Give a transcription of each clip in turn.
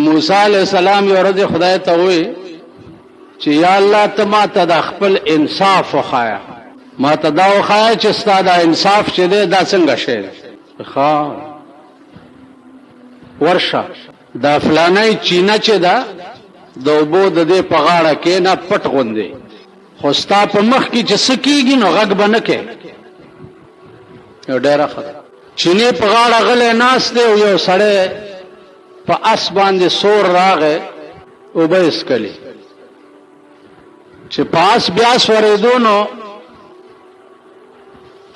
موسی علیہ السلام یو ورځ خدای ته وی چې یا الله ته ما ته د خپل انصاف وخایا، ما ته دا وخایا چې ستا د انصاف چې دی دا څنګه شی ښه ورشه دا فلانی چینه چې ده د اوبو د دې په غاړه کې نه پټ غوندې، خو ستا په مخ کې چې څه کېږي نو غږ به نه کوې. یو ډېره ښه ده. چینې په غاړه غلی ناست دی او یو سړی په اس باندې سور راغی اوبه یې څښلې، چې په اس بیا سورېدو نو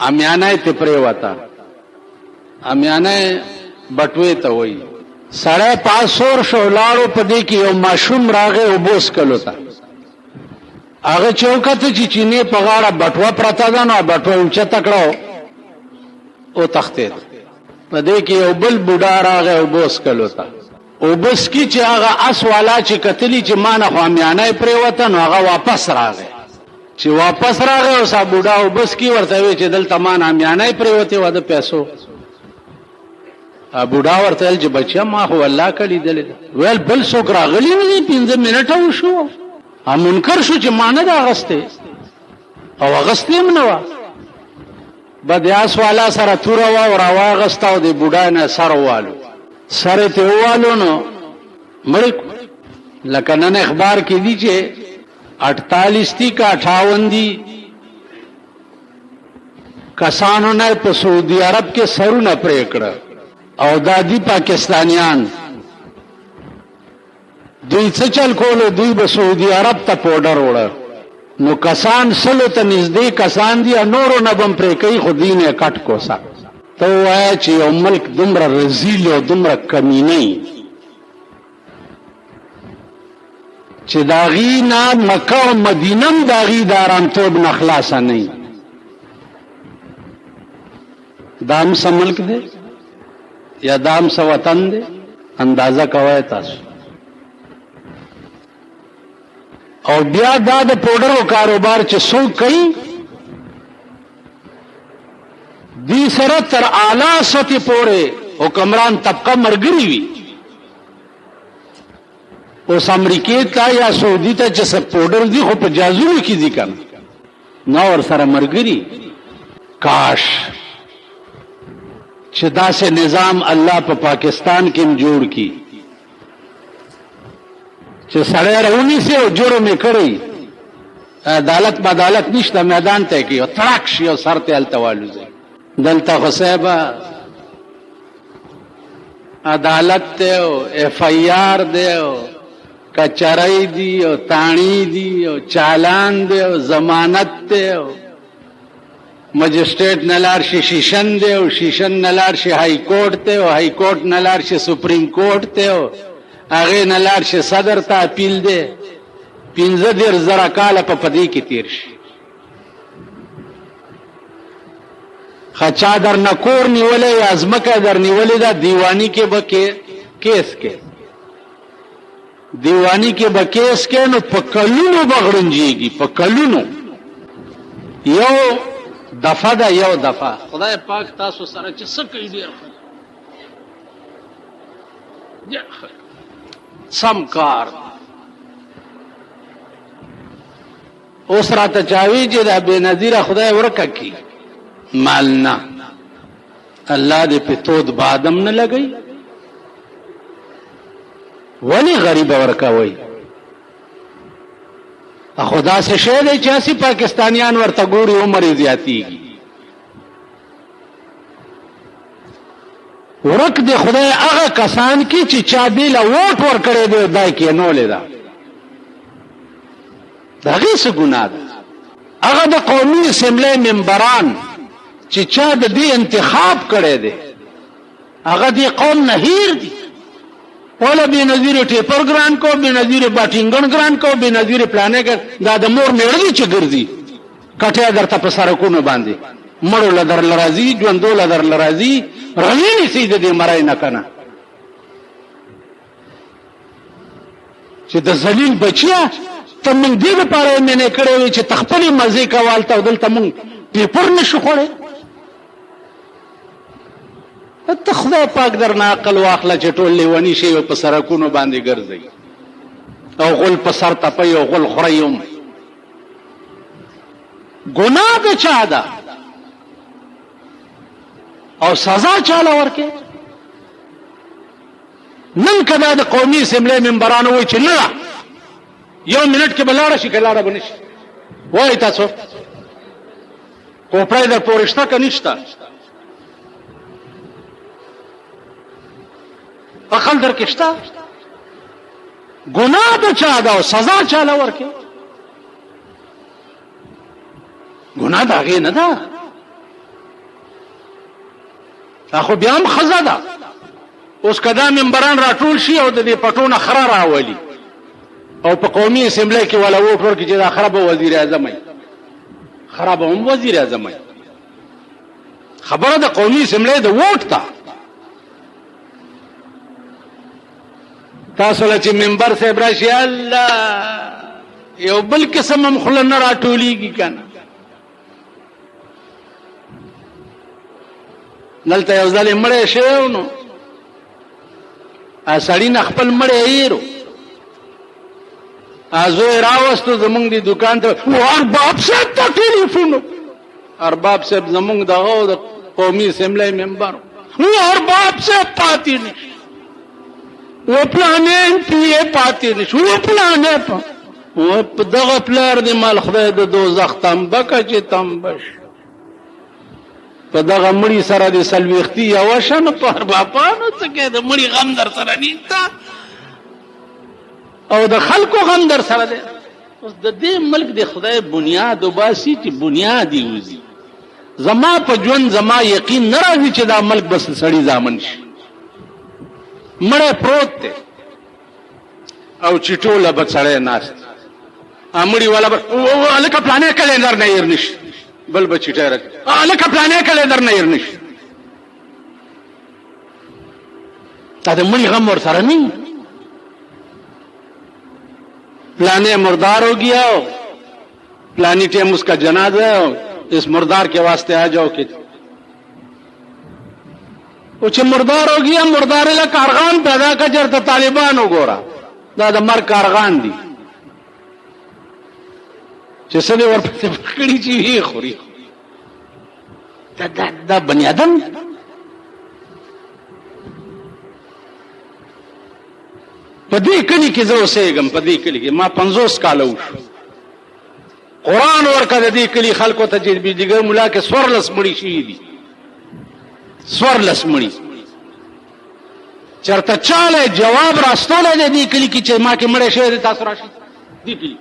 امیانه یې ترې پرېوته. امیانه یې بټوې ته وایي. سړی په اس سور شو لاړو، په دې کې یو ماشوم راغی اوبو څښلو ته. هغه چې وکته چې چینې په غاړه بټوه پرته ده نو بټوه اوچته کړه او تښتېد. په دې کې یو بل بوډا راغی اوبو څښلو ته. اوبه څکي چې هغه اس والا چې کتلي چې ما نه خو امیانه یې پرېوته نو هغه واپس راغی. چې واپس راغی اوس بوډا اوبه څکي ورته وی چې دلته ما نه امیانه یې پرېوتې وه د پیسو. بوډا ورته ویل چې بچیا ما خو الله که لیدلې ده. ویل بل څوک راغلی نه دی، 5 منټه وشو. منکر شو چې ما نه ده اغستې او اغستې هم نه وه. بد آس والا سره توره وه او راواغسته او د بوډا نه سر ووالو. سر یې ترې ووالو نو مړ لکه نن اخبار کې دي چې 48 دي که 58 دي کسانو نه په سعودي عرب کې سرونه پرې کړه او دادی پاکستانیان. دوی څه چل کولو؟ دوی به سعودي عرب ته پوډر وړه نو کسان سلو ته نږدې کسان دي، نورو نه بم پرې کوي خو دوی نه کټ کوسه. ته ووایه چې یو ملک دومره رزیل او دومره کمینی چې د هغې نه مکه او مدینه هم د هغې د ارامتوب نه خلاصه نه وي. دا هم څه ملک دی یا دا هم څه وطن دی؟ اندازه کوئ تاسو. او بیا دا د پوډرو کاروبار چې څوک کوي دی سره تر اعلی سطح پورې حکمران طبقه مرګري وي. اوس امریکې ته یا سعودي ته چې څه پوډر دي خو په جازونو کې دي کنه، نو ور سره مرګري. کاش چې داسې نظام الله په پاکستان کې هم جوړ کړي چې سړی راونیسي او جرم یې کړی، عدالت نشته، میدان ته کې او تړاک شي او سر ته هلته والوځي. دلته خو صاحبه عدالت دی او ایف آی آر دی او کچرۍ دی او تاڼي دی او چالان دی او ضمانت دی او مجسټریټ نه لاړ شي شیشن دی او شیشن نه لاړ شي های کورټ دی او های کورټ نه لاړ شي سپریم کورټ دی او هغې نه لاړ شي صدر ته اپیل دی. 15,000 کاله په پدې کې تیر شي. خچا در نکور نیولې یا ځمکه در نیولې ده، دیوانی کې به کیس کې دیوانی کې به کیس کې نو په کلونو به غړنجېږي، په کلونو. یو دفعه ده، یو دفعه. خدای پاک تاسو سره چې څه کوي ډېر سم کار. اوس راته چاوي چې دا بې نظیره خدای ورکه کړي مال نه، الله دې په تود بادم نه لګوي. ولې غریب ورکوي؟ خدا سے شی دی چې اسی پاکستانیان ورته ګوري عمر یې زیاتېږي. ورک دی خدای هغه کسان کې چې چا دې له ووټ ورکړی دی دا یې کېنولې ده، د هغې څه ګناه ده؟ هغه د قومي اسمبلۍ ممبران چې چا د دې انتخاب کړی دی هغه دې قوم نه هیر دي. ولا بے نظیر ټیپر ګران کو، بے نظیر باټینګن ګران کو، بے نظیر پلانې ګر دا د مور میړه چې ګرځي کټه درته په سرکونو باندې مړو لدر لرازي ژوندو لدر لرازي رغینی سي د دې مړای نه کنه چې د ذلیل بچیا ته موږ دې لپاره یې نه کړې وي چې تخپلې مزې کوالته دلته موږ پیپر نشو خوړې. ته خدای پاک درنه عقل واخله چې ټول لیوني شي او په سړکونو باندې ګرځي او غل په سر تپي او غل خوري هم ګناه د چا ده او سزا چاله ورکې نن کدا د قومي اسمبلی ممبرانو وایي چې نه یو منټ کې بلاړه شي که لاړه به نشي وایي تاسو کوپړی در پورې شته که نشته عقل در کې شته ګناه د چا ده او سزا چاله ورکې ګناه د هغې نه ده دا خو بیا هم ښځه ده اوس که دا ممبران راټول شي او د دې پټونه خره راولي او په قومي اسمبلی کې والا ووټ ورکړي چې دا خره به وزیر اعظم وي خره به هم وزیر اعظم وي خبره د قومي اسمبلی د ووټ ته تاسو له چې ممبر صاحب راشي الله یو بل قسم هم خوله نه راټولېږي که نه دلته یو ځل یې مړی شوی نو سړي نه خپل مړی هېرو زوی راوستو زمونږ د دکان ته ارباب صاحب ته ټلیفون ارباب صاحب زمونږ دغه د قومي اسمبلی ممبر ارباب صاحب پاتې نشي و پلانې پی پاتې نشي و پلانې په دغه پلار د مال خدای د دوزخ تمبه که چې تمبه شي په دغه مړي سره د سلويختي یوه شه نو په اربابانو څه کې د مړي غم در سره نشته او د خلکو غم در سره دی اوس د دې ملک د خدای بنیاد وباسي چې بنیاد یې وځي زما په ژوند زما یقین نه راځي چې دا ملک بس سړي زامن شي مړی پروت دی او چټوله به سړی ناست مړي والا به هلکه پلانې کلندر نه هېر نشي بل به چټی راکړي هلکه پلانې کلندر نه هېر نشي دا د مړي غم ورسره نه پلانے مردار ہو گیا ہو پلانی ٹائم اس کا جنازہ ہو اس مردار کے واسطے آ جاؤ کہ کچھ مردار ہو گیا مردار لا کارغان پیدا کا جرتا طالبان ہو گورا دا مر کارغان دی جیسے نے اور پکڑی چی خوری دا بنی آدم پدې کلی کې زه اوسېږم پدې کلی کې ما 50 کاله وشو قرآن ورکړه د دې کلی خلکو ته چې بجلیګر ملا کې 14 مړي شوي دي 14 مړي چېرته چاله جواب راستولی دی دې کلي کې چې ما کې مړی شوی دی تاسو راشئ دې کلي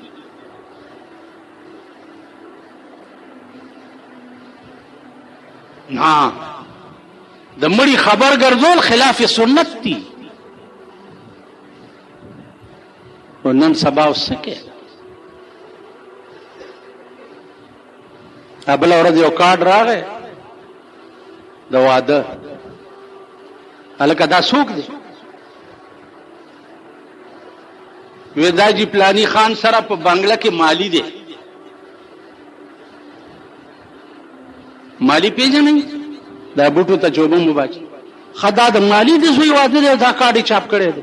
نه د مړي خبر ګرځول خلاف سنت دي نن سبا اوس څه کې بله ورځ یو کارډ راغی د واده هلکه دا څوک دی وی دا جی پلانی خان سره په بنگله کې مالی دی مالی پیژنئ دا بوټو ته چوبه مباچي ښه دا د مالی د زوی واده دی دا کارډ یې چاپ کړی دی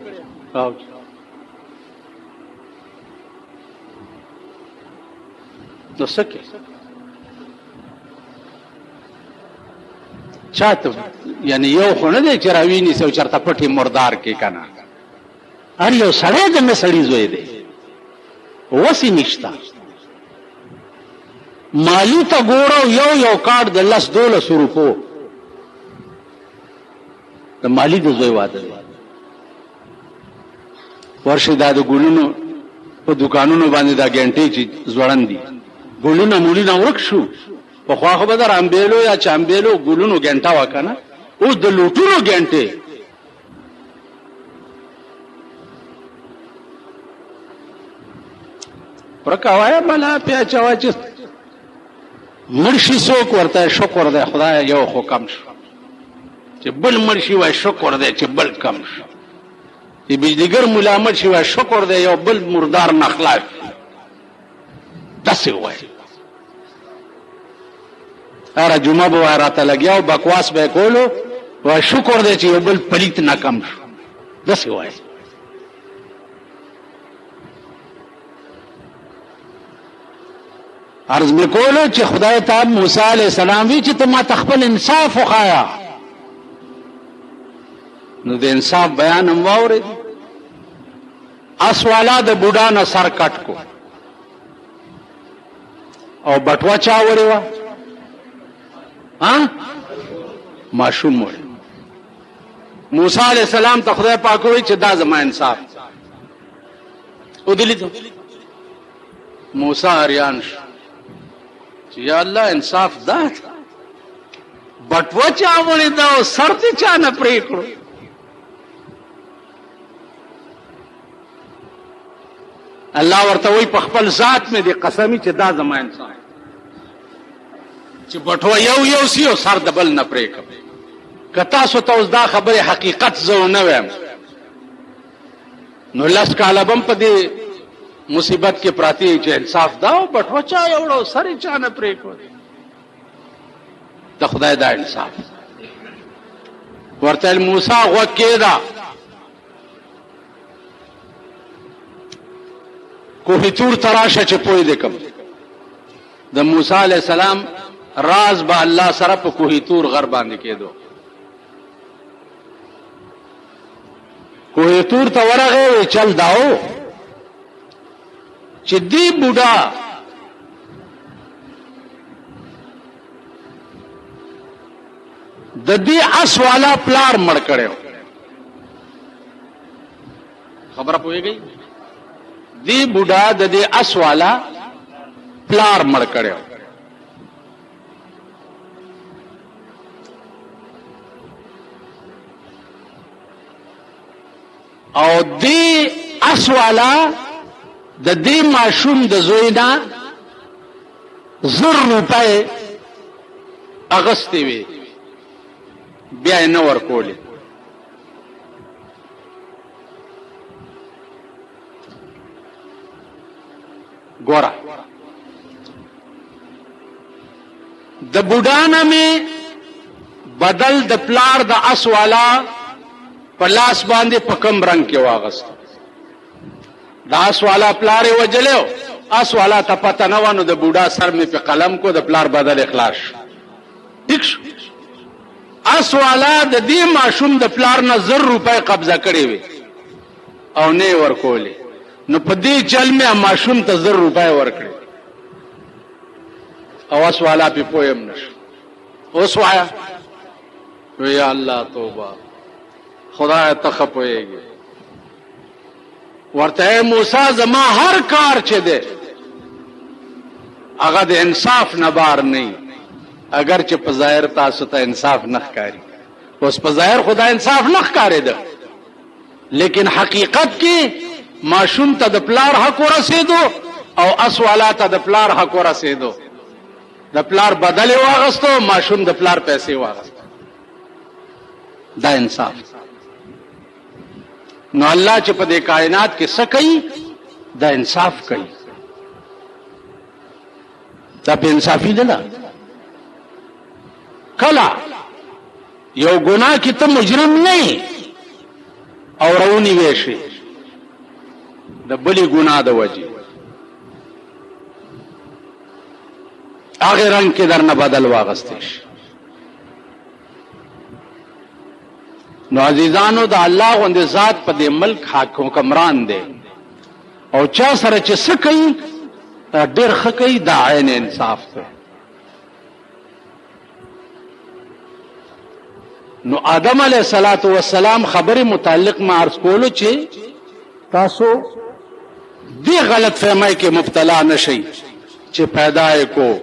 نو سکے چاته یعنی یو خو نه دی چې راویني سو چرته پټي مردار کې کنه هر یو سړی د سړی زوی دی وسی نشتا مالی ته ګورو یو کارډ د 10-12 روپو د مالی د زوی واده دی ورشه دا د ګلونو په دکانونو باندې دا ګنټې چې زوړن دي ګلونه مولونه ورک شو په خوا خو به در امبیلو یا چامبیلو ګلونو ګنټه وکنه اوس د لوټونو ګنټې پرکاوایا بلا پیاچوا چې مرشي څوک ورته شکر دی خدای یو خو کم شو چې بل مرشي وای شکر دی چې بل کم شو چې بجلیګر ملامت شي وای شکر دی یو بل مردار نخلاف داسې وای هره جمعه به راته لګیا او بکواس به کولو وای شکر دی چې یو بل پلیت ناکام شو داسې وای. عرض مې کولو چې خدای تعالی موسی علیہ السلام وی چې ته ما خپل انصاف وخایا، نو د انصاف بیان هم واورید. اسوالا د بوډا نه سر کټ کو او بټوا چا وړي وا ها ماشوم وړي. موسی علیہ السلام ته خدای پاک وی چې دا زما انصاف او دلی ته موسی اریان شو چې یا الله انصاف دا بټوا چا وړي دا او سر ته چا نه پرې کړو. الله ورته وی په خپل ذات مې دې قسمی چې دا زما انصاف چې بټوا یو یو سی او سر د بل نه پرې کړ. که تاسو ته اوس دا خبره حقیقت زه نه وایم نو لس کاله بم په دې مصیبت کې پراتی چې انصاف دا او بټوا چا یوړو سر یې چا نه پرې کړ. د خدای دا انصاف ورته موسی غوږ کېدا کوه تور تراشه چې پوي دې کوم د موسی علی السلام راز به الله سره په کوه تور غر باندې کېدو. کوه تور ته ورغه چل داو چې دی بوډا د دې اس والا پلار مړ کړو. خبره پوهیږي دی بوډا د دې اس والا پلار مړ کړو. او دی اس والا د دې ماشوم د زوینا 1,000 روپۍ اغستې وي بیا یې نه ورکولې. ګوره د بوډانه می بدل د پلار د اس والا په لاس باندې په کم رنگ کې واغست. دا اس والا پلار یې وجلو، اس والا ته پته نه وانه د بوډا سر می په قلم کو د پلار بدل اخلاص ټیک شو. اس والا د دې ماشوم د پلار نه 1,000 روپۍ قبضه کړې وي او نه ورکولې. نو په دې چل مې ماشوم ته 1,000 روپۍ ورکړې او اس والا په پویم نشو. اوس وایا یا الله توبه خدای ته خپويږي. ورته موسی زما هر کار چې ده هغه د انصاف نه بار نه، اگر چې په ظاهر تاسو ته انصاف نه ښکاری. اوس په ظاهر خدای انصاف نه ښکاری ده، لیکن حقیقت کې ماشوم ته د پلار حق ورسېدو او اس والا ته د پلار حق ورسېدو. د پلار بدل واغستو، ماشوم د پلار پیسې واغستو. دا انصاف. نو الله چې په دې کائنات کې څه کوي دا انصاف کوي. دا په انصافي ده. کله یو ګناه کې ته مجرم نه او رونی ویشي د بلی ګناه د وجه هغه رنگ کې درنه بدل واغستش. نو عزیزانو د الله غوندې ذات په دې ملک حکمران دی او چا سره چې څه کوي ډېر ښه کوي. دا عین انصاف دی. نو آدم علیه السلام خبرې متعلق ما عرض کولو چې تاسو دې غلط فهمۍ کې مبتلا نشئ چې پیدا یې کو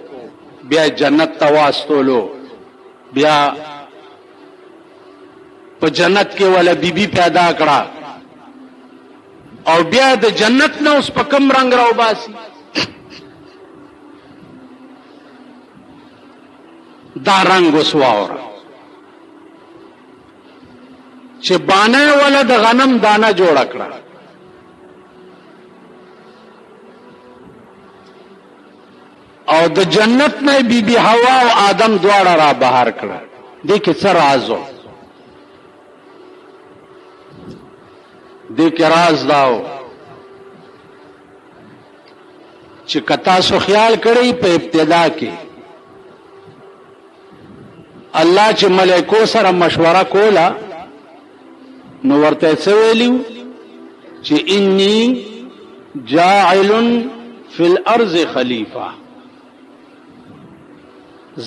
بیا جنت ته واستولو، بیا په جنت کې ولا بیبي پیدا کړه او بیا د جنت نه اوس په کم رنگ راو باسي. دا رنگ اوس واوره چې باندې ولا د غنم دانه جوړ کړه او د جنت نه بیبي حوا او آدم دواړه را بهر کړه. دې کې څه راز و؟ دې کې راز داو چې کتا سو خیال کړی په ابتدا کې الله چې ملائکو سره مشوره کولا نو ورته څه ویلیو چې انی جاعل فی الارض خلیفہ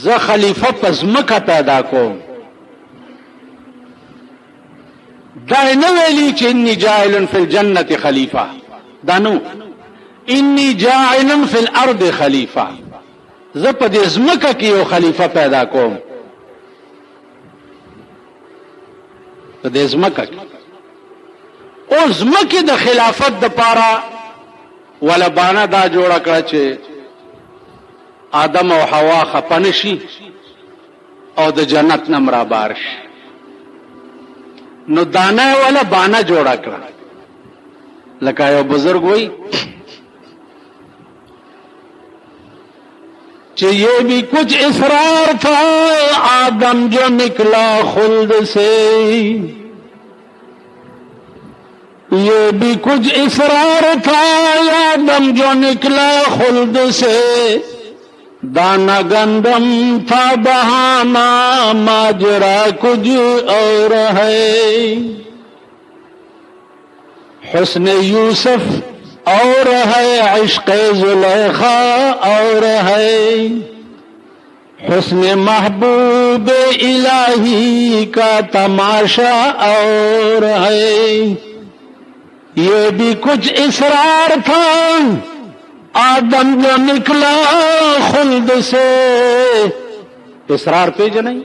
ز خلیفہ پزمکه پیدا کوم دا نه ویلی چې انی جاعل فی الجنه خلیفہ دا نو انی جاعل فی الارض خلیفہ ز په دې زمکه کې یو خلیفہ پیدا کوم په دې زمکه کې او زمکه د خلافت د پاره ولا بانا دا جوړه کړه چې آدم او حوا خپن شي او د جنت نمرا بارش نو دانه ولا بانا جوړه کړه لکه یو بزرگ وای کہ یہ بھی کچھ اصرار تھا آدم جو نکلا خلد سے یہ بھی کچھ اصرار تھا آدم جو نکلا خلد سے دانا گندم تھا بہانا ماجرا کچھ اور ہے حسن یوسف اور ہے عشق زلیخا اور ہے حسن محبوب الہی کا تماشا اور ہے یہ بھی کچھ اصرار تھا آدم جو نکلا خلد سے اصرار پہ جو نہیں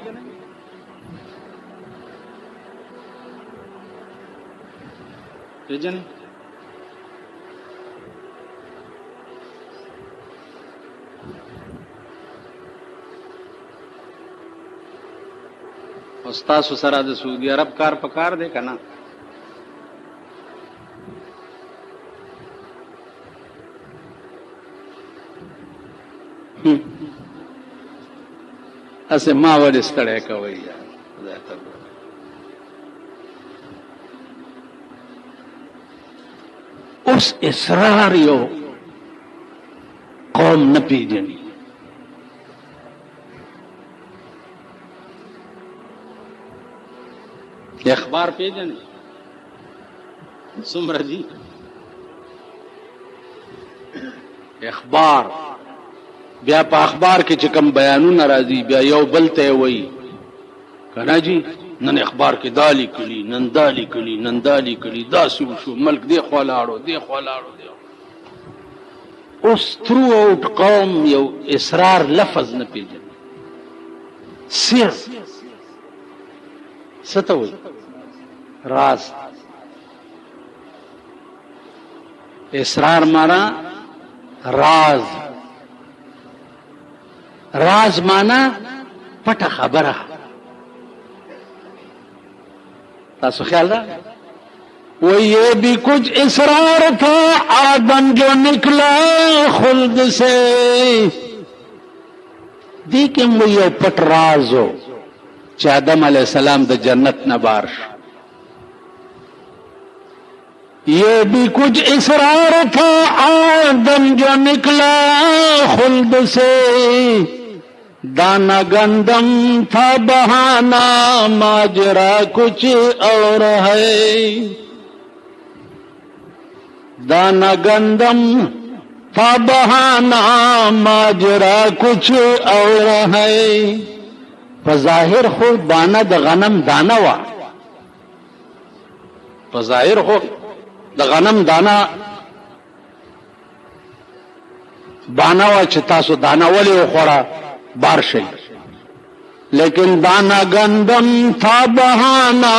استاسو سره د سعودي عرب کار پکار دی کنه اسه ما ور استړی کوي خدای ته اوس اصرار یو قوم نه پیژني اخبار پیژنې څومره دي اخبار بیا په اخبار کې چې کوم بیانونه راځي بیا یو بل ته وایي کنه جی نن اخبار کې دالی کلی نن دالی کلی نن دالی کلی دا شو ملک دی خو لاړو دی خو لاړو دی اوس ترو اوټ قوم یو اصرار لفظ نه پیژني سر ستوي راز اصرار مانا راز راز مانا پټه خبره تاسو خیال ده وہ یہ بھی کچھ اصرار تھا آدم جو نکلا خلد سے دیکھیں وہ یہ پټ راز ہو چې آدم علیہ السلام د جنت نه بار شو یہ بھی کچھ اصرار تھا آدم جو نکلا خلد سے دانا گندم تھا بہانا ماجرا کچھ اور ہے دانا گندم تھا بہانا ماجرا کچھ اور ہے فظاہر خو بانا د غنم دانا وا فظاہر خو د غنم دانا بانا وا چې تاسو دانا ولې وخوړه بار شي لیکن دانا گندم تھا بہانا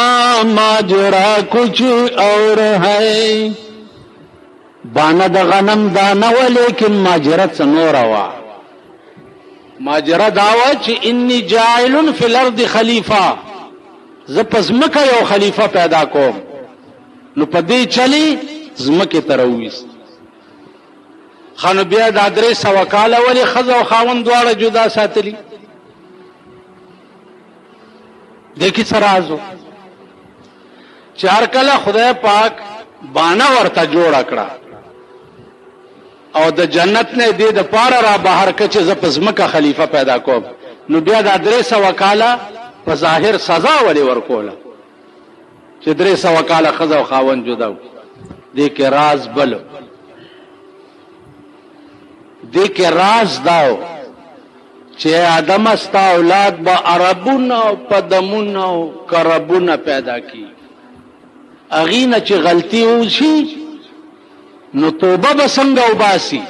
ماجرا کچھ اور ہے بانا د غنم دانا وا لیکن ماجرا څنګه وا ماجرا داوا چې انی جاعل فی الارض خلیفہ ز پزمکه یو خلیفہ پیدا کوم نو پدې چلی زمکه ترويس خانو بیا د درې سو کاله ولی خزه او خاوند دواړه جدا ساتلی دکی سرازو چار کله خدای پاک بانا ورته جوړ کړه او د جنت نه دې د پاره را بهر کچ ز پزمکه خلیفہ پیدا کوم نو بیا د 300 کاله په ظاهر سزا ولې ورکوله چې 300 کاله خزه او خاون جدا دې کې راز بل دې کې راز داو چې آدم استا اولاد با عربون او پدمون او کربون پیدا کی اغینه چې غلطي وشي نو توبه بسنګ او باسی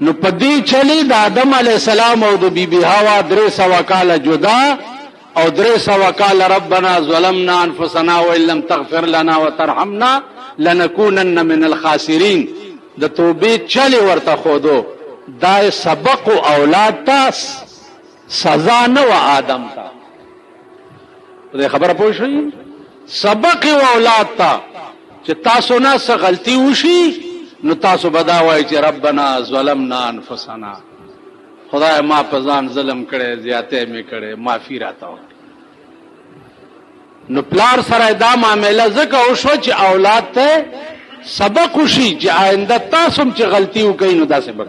نو پدې چلی د آدم علی السلام او د بیبي حوا 300 کاله جدا او 300 کاله ربنا ظلمنا انفسنا وان لم تغفر لنا وترحمنا لنكونن من الخاسرین د توبې چلی ورته خودو دا سبق اولاد ته سزا نه و آدم ته دې خبره پوه شئ سبق اولاد ته چې تاسو نه څه غلطي وشي نو تاسو بدا وای چې ربنا ظلمنا انفسنا خدای ما په ځان ظلم کړي زیاته مې کړي معافي راته نو پلار سره دا معاملې زکه وشو چې اولاد ته سبق وشي چې آینده تاسو چې غلطي وکړئ نو دا سبق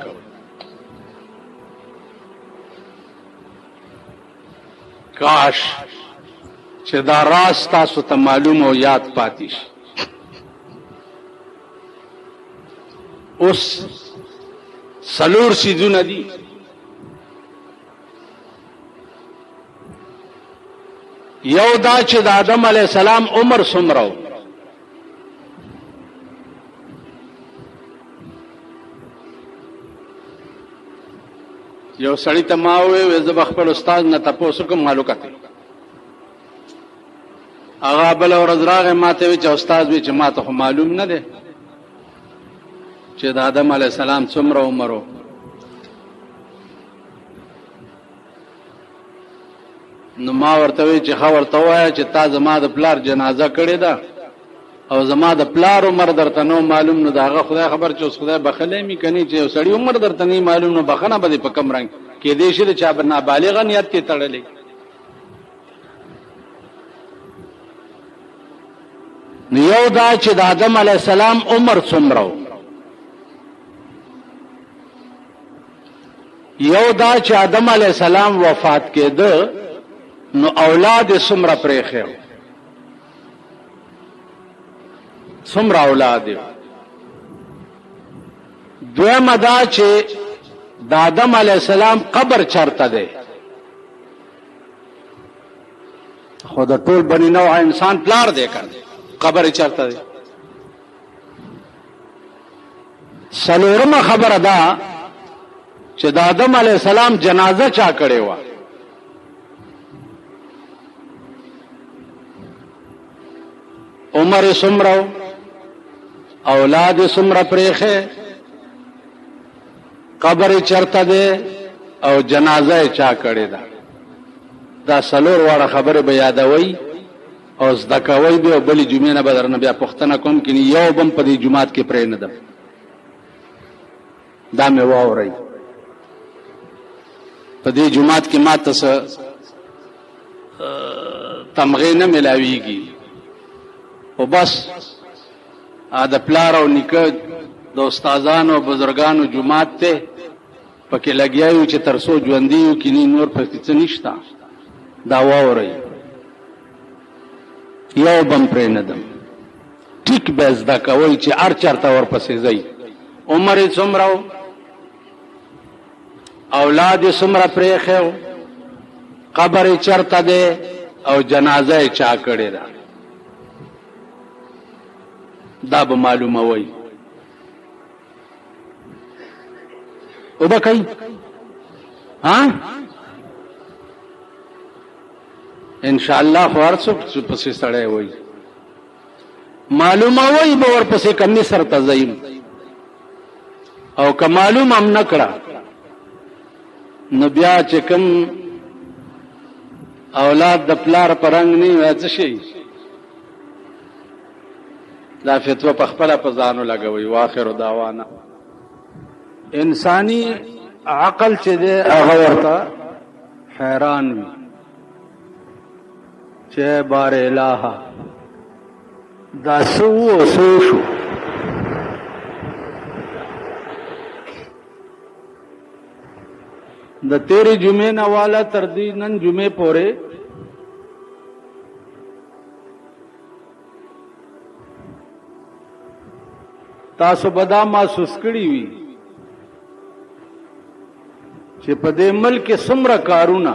کاش چې دا راز تاسو ته معلوم او یاد پاتې شي اوس سلور سیزونه دي یو دا چې د آدم علی السلام عمر څومره یو سړی ته ما وې زه خپل استاد نه تاسو کوم معلومات هغه بل ورځ راغی ماته وی چې استاد وی چې ماته خو معلوم نه دی چې د آدم علی السلام څومره عمر نو ما ورته وی چې خبر ته وای چې تا زما د پلار جنازه کړې ده او زما د پلار عمر درته نو معلوم نو داغه خدای خبر چې اوس خدای بخلې می کني چې سړی عمر درته نه معلوم نو بخنه به په کم رنگ کې دې شي چې اب نابالغ نیت کې تړلې نو یو دا چې د آدم علی السلام عمر څومره یو دا چې آدم علی السلام وفات کېده نو اولاد څومره پرېخه څومره اولاد دویمه دا چې د آدم علی السلام قبر چرته دی خو د ټول بنی نوع انسان پلار دی کړ قبر چرته دی څلورمه خبره ده چې د آدم علی السلام جنازه چا کړې و عمر څومره اولاد څومره پرېخه قبر چرته ده او جنازه چا کړې ده دا څلور واړه خبره به یادوي او زده کوي به بلې جمعې نه به درنه بیا پوښتنه کوم کې یو بم په دې جمعات کې پرې نه ده دا مې واورئ په دې جمعات کې ما ته تمغې نه ملاویږي او بس د پلار او نیکه د استادانو او بزرګانو جمعات ته پکې لګیایو چې ترسو ژوندیو کې نور پکې څه نشته دا واورئ یو بم پرې نه دم ټیک به زده کوئ چې هر چرته ورپسې ځئ عمر یې څومره اولاد یې څومره پرېښی قبر یې چرته دی او جنازه یې چا کړې ده دا به معلوموئ او به کوي انشاءالله خو هر څوک پسې سړی وي معلوموئ به ورپسې که مصر ته ځئ او که معلوم هم نه کړه نو بیا چې کوم اولاد د پلار په رنګ نه وي څه شي دا فتوه په خپله په ځانو لګوئ واخر دعوانا انسانی عقل چې دی هغه ورته حیران وي چې بار الها دا سو او سو شو د تیرې جمعې نه والا تر دې نن جمعې پورې تاسو به دا محسوس کړي وي چې په دې ملک کې څومره کارونه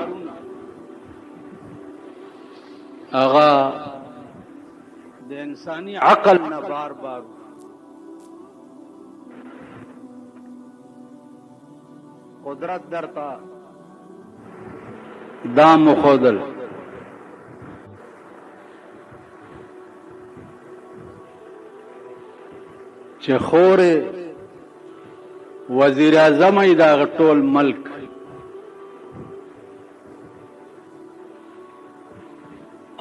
هغه د انساني عقل نه بار بار قدرت درته دا مخودل چې خورې وزیر اعظم ای دا ټول ملک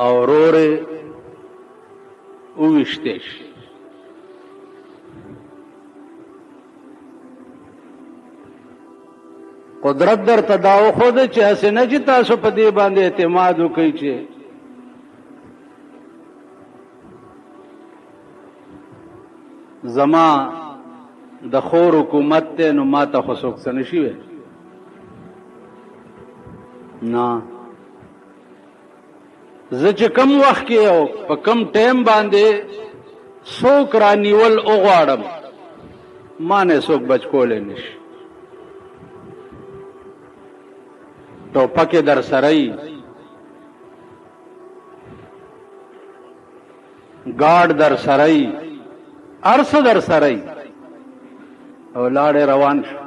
او رورې اوویشتېش قدرت درته دا وښوده چې هسې نه چې تاسو په دې باندې اعتماد وکئ چې زما د خور حکومت ته نو ما ته خو څوک څه نشي ویلی نه زه چې کم وخت کې او په کم ټایم باندې څوک رانیول وغواړم ما نه څوک بچ کولی نشي ټوپک در سره ای ګارډ در سره ای ارس در سره ای او لاړې روان شو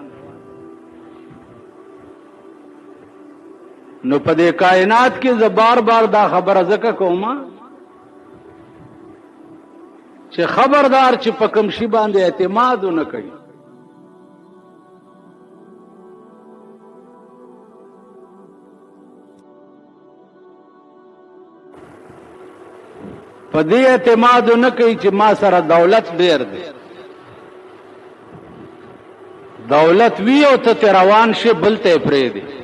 نو په دې کائنات کې زه بار بار دا خبره ځکه کومه چې خبردار چې په کوم شي باندې اعتماد ونه کوي په دې اعتماد نه کوي چې ما سره دولت ډیر دی دولت وی او ته روان شي بل ته پرېږدي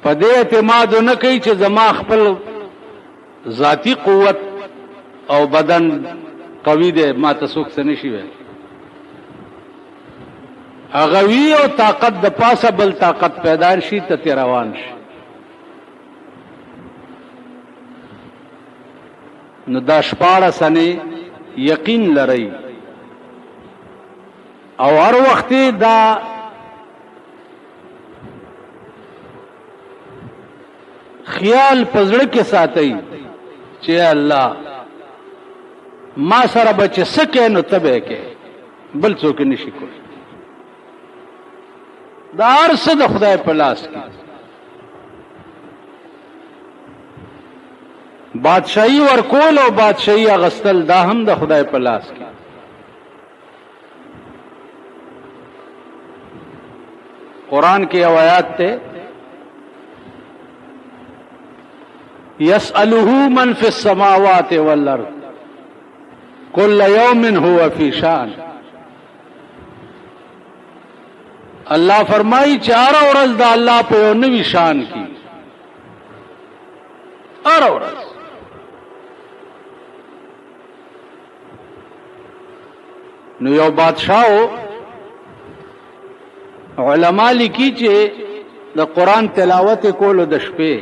په دې اعتماد نه کوي چې زما خپل ذاتی قوت او بدن قوي دی ما ته څوک څه نشي ویلی هغه وی او طاقت د پاسه بل طاقت پیدا شي ته روان شي نو دا شپاړه سنې یقین لرئ او هر وخت دا خیال پزړه کې ساتئ چې الله ما سره بچ سکه نو تبه کې بل څوک نشي کوي دا هر څه د خدای په لاس کې بادشاہی ورکول او بادشاہی اغستل دا هم د خدای په لاس کې قرآن کې یو آیات ته يسأله من في السماوات والارض كل يوم هو في شان الله فرمایي چې هر ورځ د الله په یو نوي شان کې هر ورځ نو یو بادشاہ علماء لیکي چې د قرآن تلاوت کولو د شپې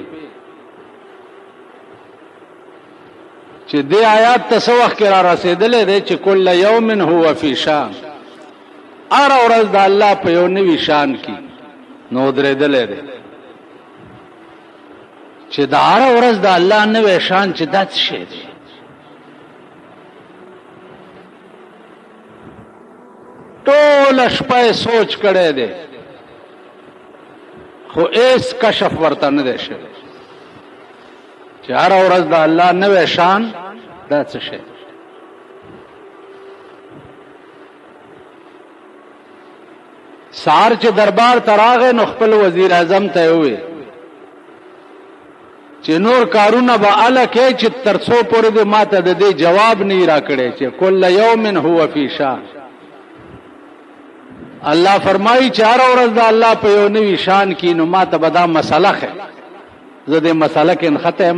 چې دې آیات ته څه وخت کې را رسېدلی دی چې کل یوم هو فی شان هر ورځ د الله په یو نوي شان کې نو درېدلی دی چې د هر ورځ د الله نوی شان چې دا څه شی دی ټول شپه سوچ کړی دی خو ایس کشف ورته نه دی شوی چې هر ورځ د الله نوی شان دا څه شی سهار چې دربار ته راغی نو خپل وزیر اعظم ته یې وویل چې نور کارونه به هله کوې چې تر څو پورې دې ما ته د دې جواب نه یې راکړی چې کل یوم هو فی شان الله فرمایي چې هر ورځ د الله په یو نوي شان کې نو ما ته به دا مسله ښه زه دې مسله کې انخته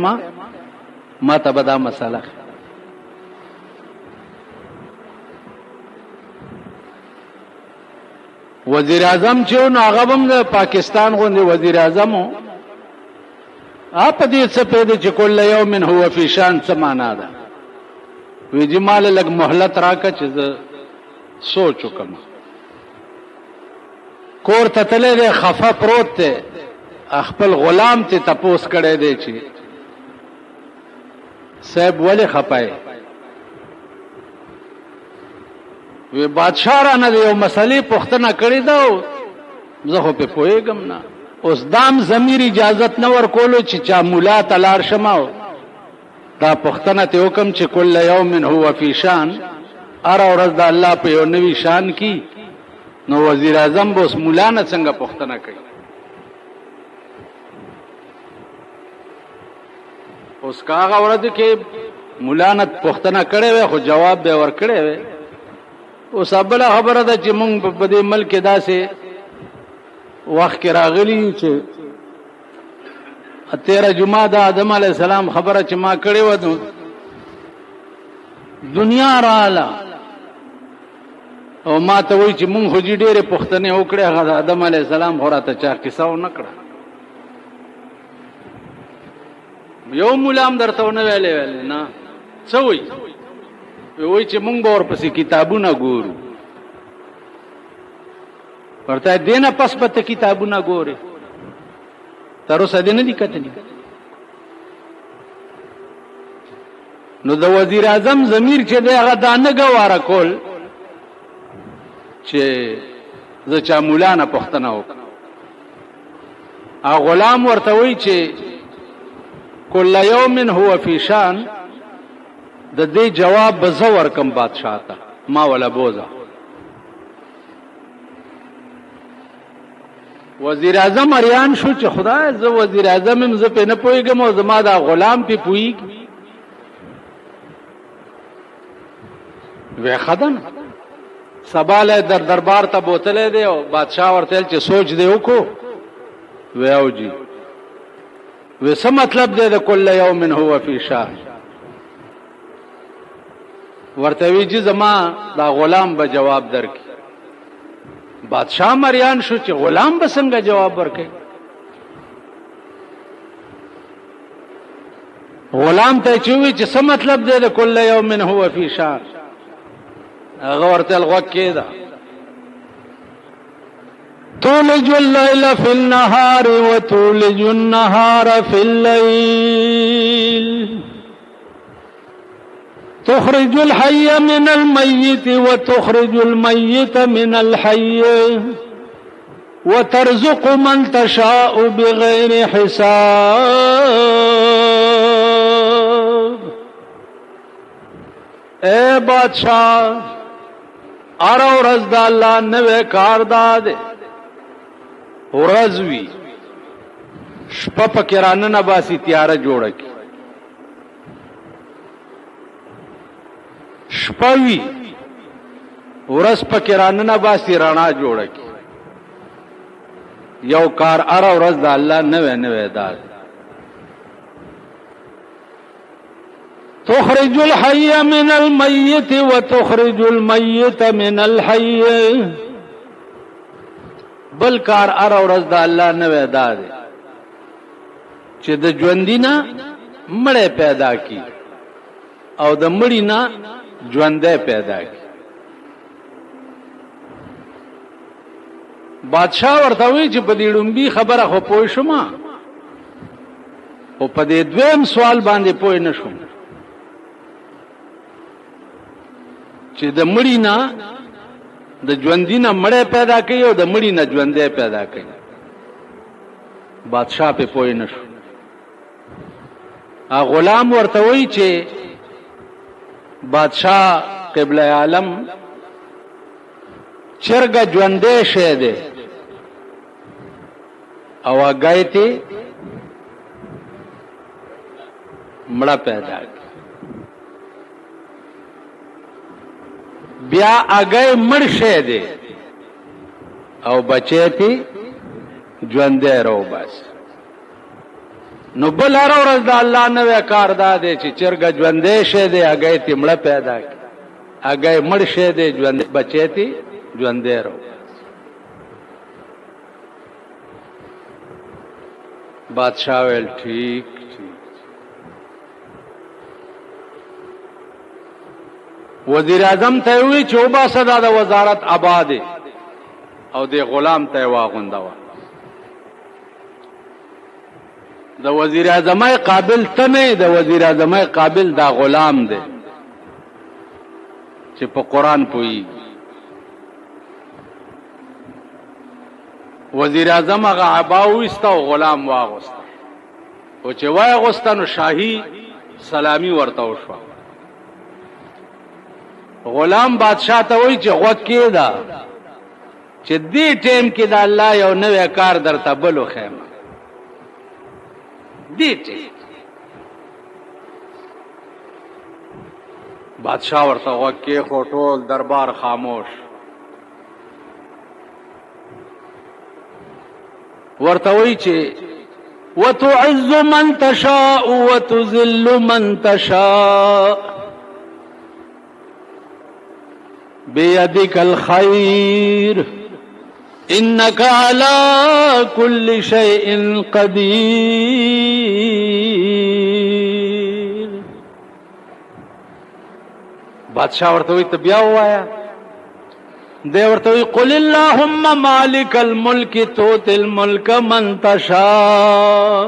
ما ته به دا مسله وزیر اعظم چې نو هغه هم د پاکستان غوندې وزیر اعظم و آپ دې څه پیدا چې کل یوم هو فی شان څه معنا ده وی چې مال لږ مهلت راکړه چې زه سوچ وکم کور ته تللی دی خفه پروت دی خپل غلام ته تپوس کړی دی چې صاحب ولې خپای وی بادشاہ را نه یو مسلې پوښتنه کړې ده زه خو په پوهېږم نه اوس دام ضمیر اجازت نه ورکولو چې چا مولا ته لاړ شم دا پوښتنه ته وکم چې کل یوم هو فی شان هره ورځ د الله په یو نوي شان کې نو وزیر اعظم به اوس مولا نه څنګه پوښتنه کوي اوس که هغه ورځ کې مولا نه پوښتنه کړې وی خو جواب به ورکړی وی اوس بله خبره ده چې مونږ په دې ملک کې داسې وخت کې راغلي چې 13 جمعه د آدم علیه السلام خبره چې ما کړې وه دنیا رااله او ما ته وایي چې مونږ خو چې ډېرې پوښتنې وکړې هغه د آدم علیه السلام خو راته چا قصه ونه کړه یو مولا هم درته ونه ویلې نه څه وایي وی چې مونږ به ورپسې کتابونه ګورو ورته دینه پس به ته کتابونه ګورې تر اوسه دې نه دي کتلي نو د وزیر اعظم ضمیر چې دی هغه دا نه ګواره کول چې زه چا مولا نه پوښتنه وکړم هغه غلام ورته وایي چې کل یوم هو فی شان د دې جواب به زه ورکم بادشاہ ته ما ولا بوزه وزیر اعظم اریان شو چې خدای زه وزیر اعظم هم زه په نه پوهېږم او زما دا غلام په پوهېږي وی خدن سباله در دربار ته بوتلې دی او بادشاہ ورته چې سوچ دی وکړو وی او جی وی څه مطلب دی د کل یوم هو فی شان ورته وی چې زما دا غلام به جواب درکړي بادشاہ مریان شو چې غلام به څنګه جواب ورکړي غلام ته چې وی چې څه مطلب دی د کل یوم هو فی شان هغه ورته الغوږ کېده تولج الليل في النهار وتولج النهار في الليل تخرج الحي من الميت وتخرج الميت من الحي وترزق من تشاء بغير حساب اے بادشاہ ارا ورځ د الله نوې کار داده ورځ وی شپه پکې رانه باسي تیاره جوړه کی شپوی ورځ پکې رانه باسي رڼا جوړه کی یو کار ارا ورځ د الله نوې نوې داده تخرج الحي من الميت وتخرج الميت من الحي بل کار ار ورځ د الله نوې داده چې د ژوندینا مړې پیدا کی او د مړی نه ژوندې پیدا کی بادشاہ ورته وی چې په دې ډومبي خبره خو پوه شوم او په دې دویم سوال باندې پوه نشوم چې د مړی نه د ژوندینه مړې پیدا کوي او د مړی نه ژوندې پیدا کوي بادشاہ په پوه نشو غلام ورته وی چې بادشاہ قبله عالم چرګ ژوندې شه ده او هغه مړه پیدا کوي بیا هغه مړ شه ده او بچی پی ژوندې راو بس نو بل هر ورځ د الله نوی کار دا دی چې چرګه ژوندی شی دی هګۍ تې مړه پیدا کړي، هګۍ مړ شی دی ژوندی بچی تې ژوندی رو. بادشاہ ویل ٹھیک وزیر اعظم ته وی چې وباسه دا د وزارت آباد او د غلام ته واغونده د وزیر اعظم قابل ته نه، د وزیر اعظم قابل دا غلام دی چې په قران پوي. وزیر اعظم هغه عبا وستا او غلام واغوستا او چې واغوستا نو شاهي سلامي ورته وشو. غلام بادشاہ ته وای چې غوږ کېدا چې دې ټیم کې دا الله یو نوې کار درته بلو خیمه دې ټیم. بادشاہ ورته غوږ کې خو ټول دربار خاموش. ورته وای چې وتعز من تشاء وتذل من تشاء بيدك الخير إنك على كل شيء قدير. بادشاہ ورته وی ته بیا وایا، دی ورته وی قل اللهم مالك الملك تؤتي الملك من تشاء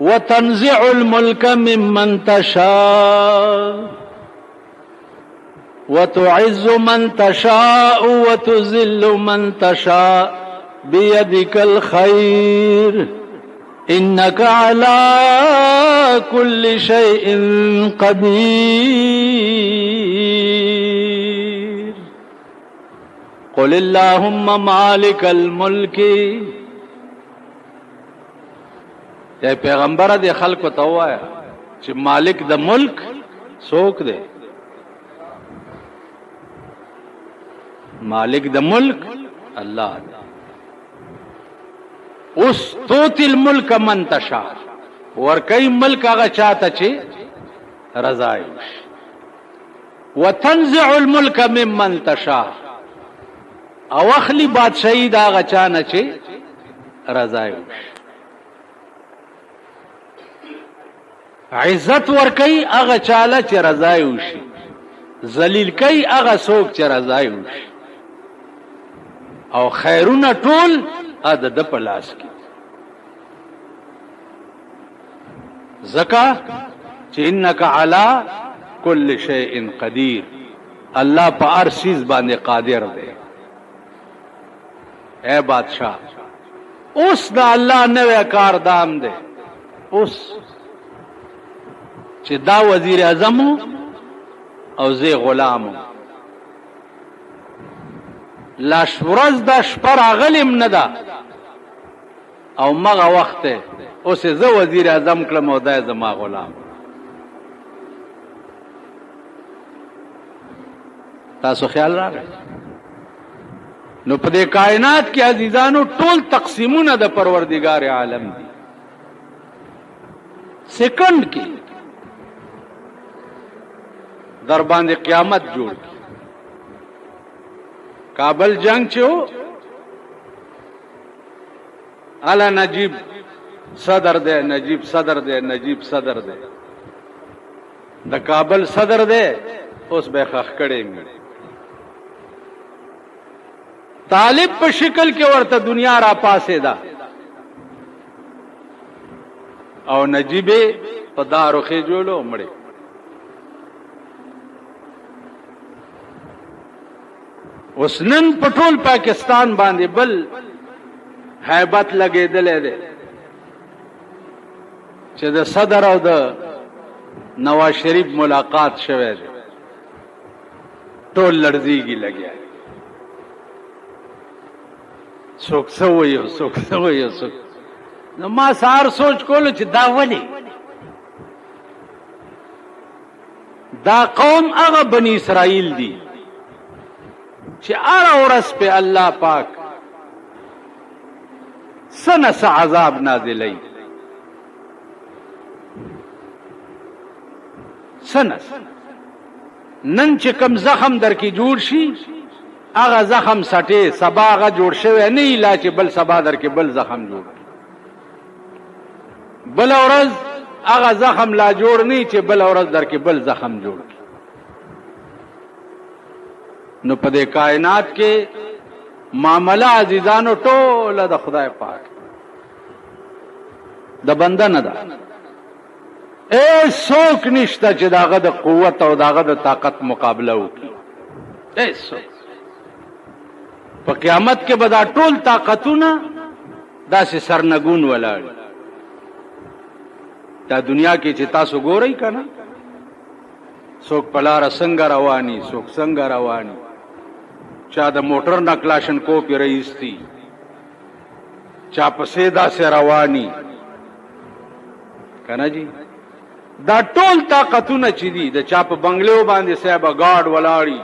وتنزع الملك ممن تشاء وتعز من تشاء وتذل من تشاء بيدك الخير إنك على كل شيء قدير. قل اللهم مالك الملك. اے پیغمبر دے خلق ته وایا چې مالک د ملک څوک دی؟ مالک د ملک الله دی. اوس توتی الملک من تشاء، ورکی ملک هغه چاته چې رضا وي. وتنزع الملک ممن تشاء، او اخلی بادشاہی دا هغه چانه چې رضا وي. عزت ورکی هغه چاله چې رضا وي، ذلیل کی هغه څوک چې رضا وي. او خیرونه ټول د په لاس کې. زکا چې انک علی کل شیء قدیر، الله په هر چیز باندې قادر دی. اے بادشاہ اوس دا الله نوې کار دام دی. اوس چې دا وزیر اعظم او زه غلام لا شورز دا شپر غلم نه ده او مغه وخت اوس زه وزیر اعظم کلم او دا زما غلام. تاسو خیال راغی؟ نو په دې کائنات کې عزیزانو ټول تقسیمونه د پروردگار عالم دي. سکند کې در باندې قیامت جوړ کی. کابل جنگ چو الا نجیب صدر دے، نجیب صدر دے، نجیب صدر دے. د کابل صدر دے اوس به خخ کړي می. طالب په شکل کې ورته دنیا را پاسه ده او نجیب په داروخه جوړو مړي. اوس نن پټول پاکستان باندې بل هیبت لګېدلې ده چې د صدر او د نواز شریف ملاقات شوه ده. ټول لړزيږي لګیا. څوک سوي څوک سوي څوک. نو ما سار سوچ کولو چې دا ولي دا قوم هغه بنی اسرائیل دي چې اره ورځ په الله پاک سنس عذاب نازلی سنس نن چې کم زخم در کې جوړ شي هغه زخم سټې سبا هغه جوړ شوی نه لا چې بل سبا در کې بل زخم جوړ بل ورځ هغه زخم لا جوړ نه چې بل ورځ در کې بل زخم جوړ نو په دې کائنات کې معاملہ عزیزانو ټوله د خدای پاک د بنده نه ده څوک نشته چې داغه د قوت او داغه د طاقت مقابله وکړي په قیامت کې به دا ټول طاقتونه داسې سرنګون ولاړ دا دنیا کې چې تاسو ګورئ کنه څوک په لاره څنګه رواني څوک څنګه رواني چا د موټر نه کلاشن کوپی رئیستی چا پسې داسې رواني کنه جی دا ټول طاقتونه چې دي د چا په بنگلو باندې صاحب گاډ ولاړی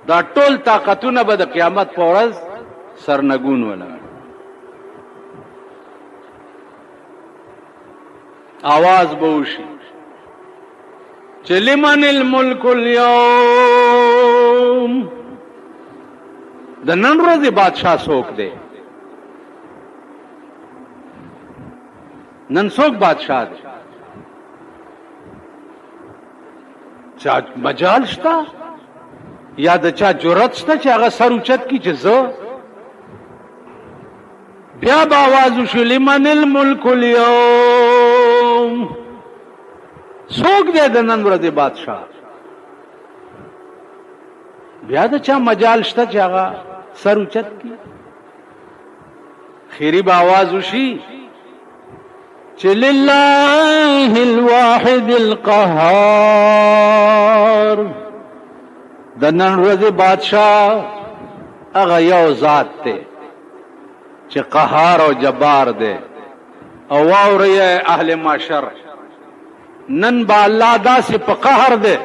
دا ټول طاقتونه به د قیامت په ورځ سرنګون ولاړ आवाज به وشي چې لمن الملك اليوم د نن ورځې بادشاہ څوک دی نن څوک بادشاہ دی چا مجال شته یا د چا جرأت شته چې هغه سر اوچت کی چې زه بیا به आवाज وشي لمن الملك اليوم څوک دی د نن ورځې بادشاہ بیا د چا مجال شته چې هغه سر اوچت کی خیری به आवाज وشي چې لله الواحد القهار د نن ورځې بادشاہ هغه یو ذات دی چې قهار او جبار دی او واوري اهل معاشر نن با الله داسې په قهر دی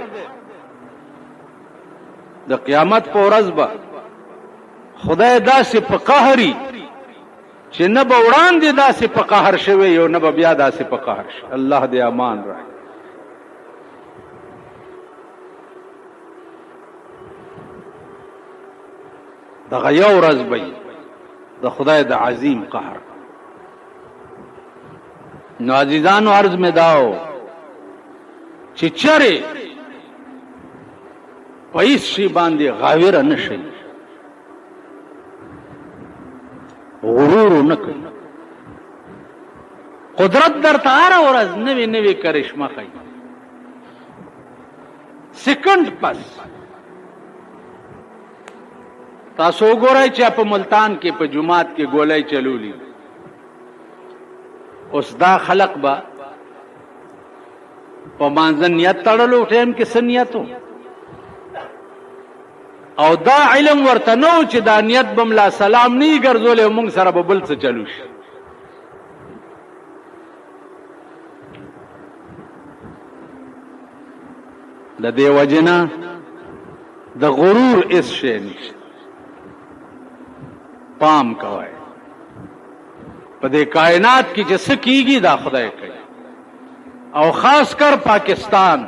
د قیامت په ورځ به خدای داسې په قهري چې نه به وړاندې داسې په قهر شوی او نه به بیا داسې په قهر شي الله دې امان راکړي دغه یو ورځ به د خدای د عظیم قهر نو عزیزانو عرض مې داو چې چرې په هیڅ شي باندې غاوره نه شي غرور نه کوي قدرت درته هر ورځ نوې نوې کرشمه کوي سکند پس تاسو وګورئ چې په ملتان کې په جمعات کې ګولۍ چلولي اوس دا خلق با په مانځه نیت تړلو ټیم کې سنیتو او دا علم ورته نو چې دا نیت بملا سلام نه ګرځولې موږ سره به بل څه چلو شي د دې وجنه د غرور اس شي نشته پام کوي په دې کائنات کې چې څه کیږي دا خدای کوي او خاص کر پاکستان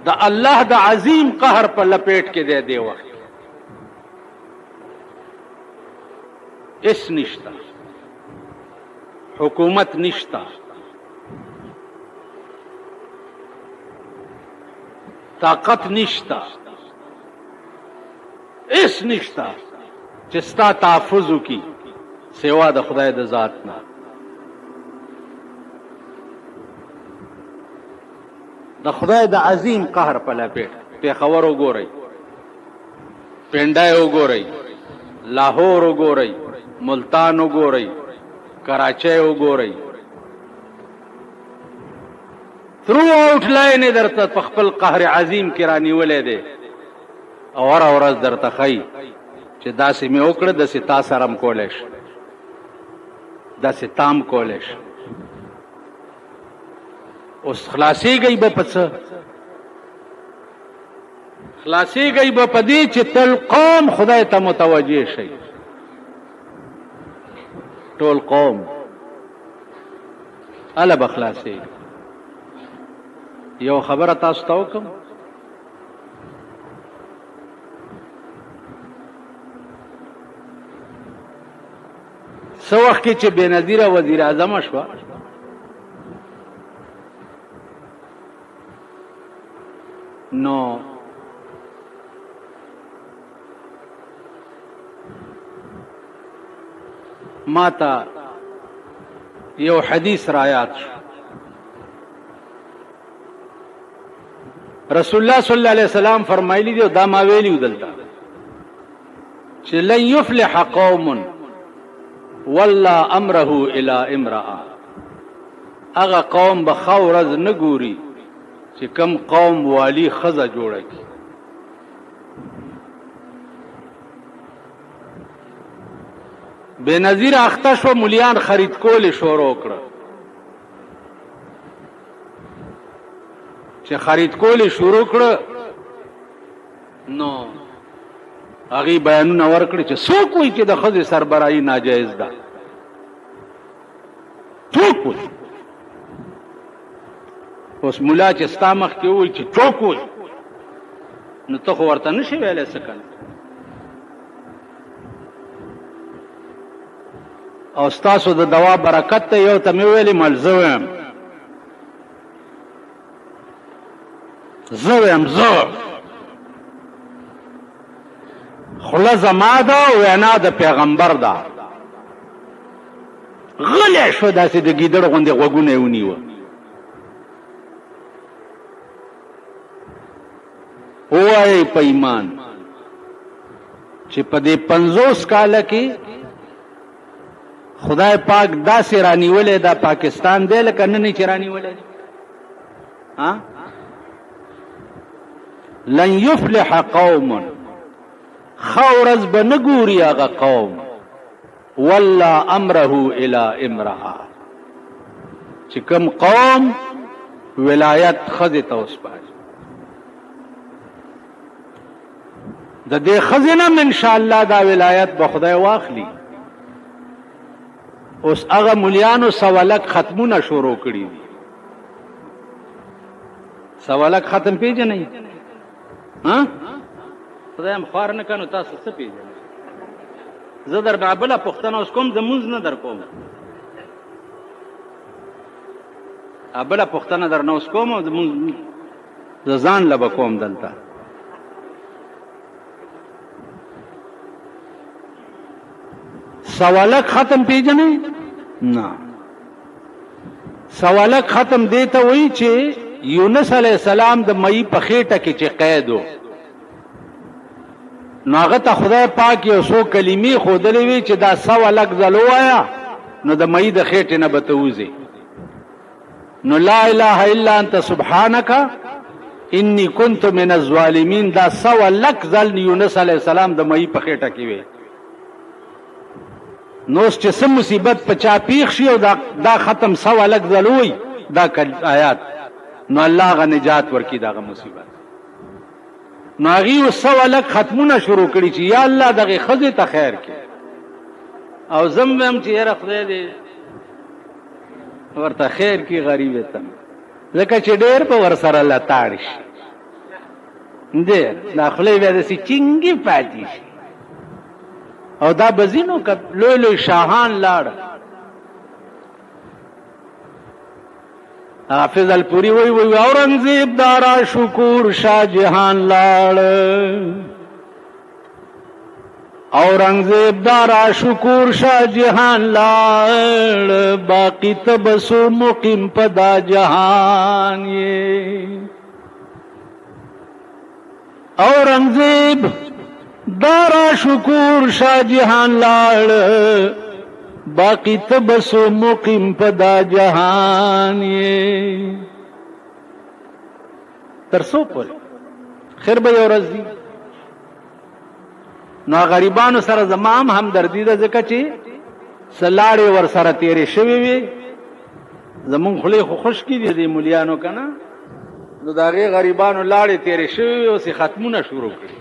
د الله د عظیم قهر په لپیټ کې دی وخت اس نشتا حکومت نشتا طاقت نشتا اس نشتا چې ستا تحفظ وکي سوا د خدای د ذات نه د خدای د عظیم قهر په لپیټ پیښور وګورئ پنډای وګورئ لاهور وګورئ ملتان وګورئ کراچۍ وګورئ تھرو آؤٹ لاین درته په خپل قهر عظیم کې رانیولې دی او هر ورځ درته ښایي چې داسې مې وکړه داسې تا سره هم کولی شي داسې تام کولی شي اوس خلاصېږئ به په څه خلاصي گئی به پدې چې تل قوم خدای ته متوجه شي ټول قوم الا بخلاصي یو خبره تاسو ته وکم سو وخت کې چې بېنظیره وزیر اعظم شوه نو ماتا یو حدیث رایات شو رسول الله صلی الله علیه وسلم فرمایلی دی دا ما ویلی ودلتا چې لن يفلح قوم والله امره الى امراه هغه قوم به خورز نه ګوري چې کم قوم والی خزه جوړه کی بنظیر اختش و مليان خرید کول شروع کړ چې خرید کول شروع کړ نو هغه بیانونه ورکړي چې څوک وایي چې د خزه سربراهي ناجایز ده څوک وایي اوس مولا چې ستا مخ کې وایي چې څوک وایي نو ته خو ورته نشي ویلی څه کنه او ستاسو د دوا برکت ته یو ته مې ویلي مل زه ویم خوله زما ده وینا د پیغمبر ده غلی شو داسې د ګیدړ غوندې غوږونه یې ونیوه ووایئ په ایمان چې په دې 50 کاله کې خدای پاک داسې رانیولې دا پاکستان دی لکه نن چې رانیولې ها لن يفلح قوم خورز بنګوري هغه قوم والله امره الى امراه چې کوم قوم ولایت خزه ته وسپاري د دې خزینه ان شاء الله دا ولایت به خدای واخلي اوس هغه مليانو سوالک ختمونه شروع کړی دي سوالک ختم پیژنئ ها خدای مخار نه کنو تاسو څه پیژنئ زه در بابله پښتنه اوس کوم زمونږ نه در کوم ابله پښتنه در نه اوس کوم او زمونږ ځان لبه کوم دلته سوالک ختم پیژنئ نه سوالک ختم دیتا وی چې یونس علیہ السلام د مئی په خېټه کې چې قید و نو هغه ته خدای پاک یو څو کلمې ښودلې وي چې دا سوالک ځل ووایه نو د مئی د خېټې نه به ته وځې نو لا اله الا انت سبحانک انی کنت من الظالمین دا سوالک ځل یونس علیہ السلام د مئی په خېټه کې وي نو چې سم مصیبت پچا پیښ شي او دا ختم سوالک ځلوي دا آیات نو الله غ نجات ورکی داغه مصیبت نو هغه سوالک ختمونه شروع کړي چې یا الله دغه خزه ته خیر کې او زم هم چې یې خدای دې ورته خیر کې غریب ته لکه چې ډېر په ور سره لتاړ شي دې داخلي به د چنګي پاتې شي او دا بزینو ک لوی لوی شاهان لاړ حافظ الپوری وی اورنگزیب دارا شکور شاہ جہان لاړ اورنگزیب دارا شکور شاہ جہان لاړ باقی تبسو مقیم پدا جہان یہ اورنگزیب دارا شکور شاہ جہان لاړ باقی تبسو مقیم پدا جہان یہ ترسو پر خیر به ورځ دی نو غریبانو سره زمام هم دردی ده ځکه چې سلاړې ور سره تیرې شوي وي زمون خلی خو خوش کی دي د مليانو کنه نو د هغې غریبانو لاړې تېرې شوي اوس یې ختمونه شروع کړي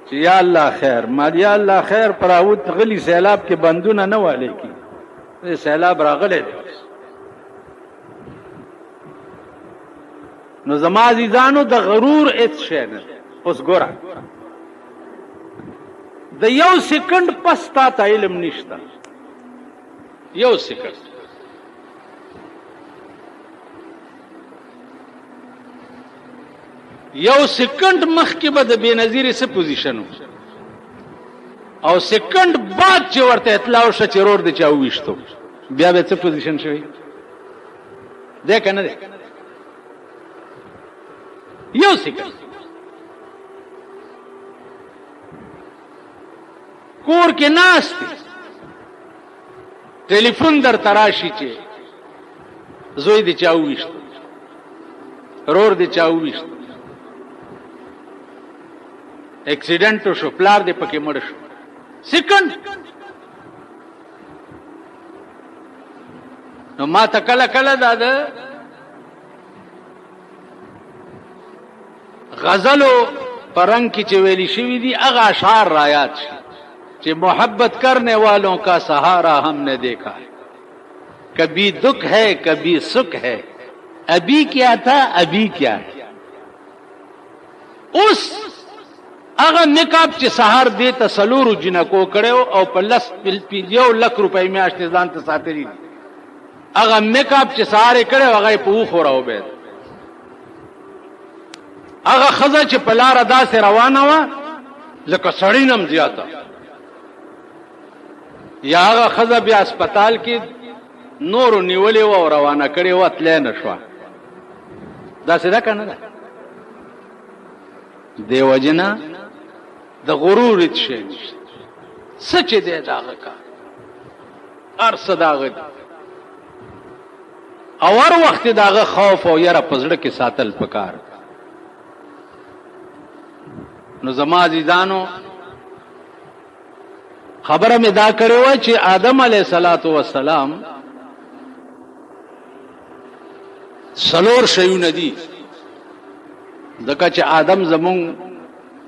چې یا الله خیر یا الله خیر پر راوت غلي سیلاب کې بندونه نه والی کی سیلاب راغلی دی نو زما عزیزانو د غرور هېڅ شی نه اوس ګوره د یو سیکنډ پس تا ته علم نشته یو سیکنډ یو سیکنډ مخکې به د بېنظیرې څه پوزیشن او سیکنډ بعد چې ورته اطلاع وشوه چې رور د چا وویشتو بیا به څه پوزیشن شوی دی که نه دی یو سیکنډ کور کې ناست ټلیفون درته راشي چې زوی د چا وویشتو رور د چا وویشتو ایکسیډنټ شو پلار دې پکې مړ شو سیکنډ نو ما ته کله کله دا د غزلو په رنگ کې چې ویلي شوي دي هغه اشعار را یاد شي چې محبت کرنے والوں کا سہارا ہم نے دیکھا ہے کبھی دکھ ہے کبھی سکھ ہے ابھی کیا تھا ابھی کیا ہے اس هغه میکاپ چې سهار دې ته څلورو جنکو کړو او په 1 لک روپۍ میاشتې ځان ته ساتلي هغه میکاپ چې سهار یې کړو هغه یې په اوښو راوبید هغه ښځه چې په لاره داسې روانه وه لکه سړی نه م زیاته یا هغه ښځه بیا اسپتال کې نورو نیولې وه او روانه کړې وه تلی نه شوه داسې ده که نه ده دې وجې نه د غرور هېڅ شی نشته څه چې دی د هغه کار هر څه د هغه دی او هر وخت د هغه خوف او یره په زړه کې ساتل پکار نو زما عزیزانو خبره مې دا کړې وه چې آدم علیه السلام څلور شیونه دي ځکه چې آدم زمونږ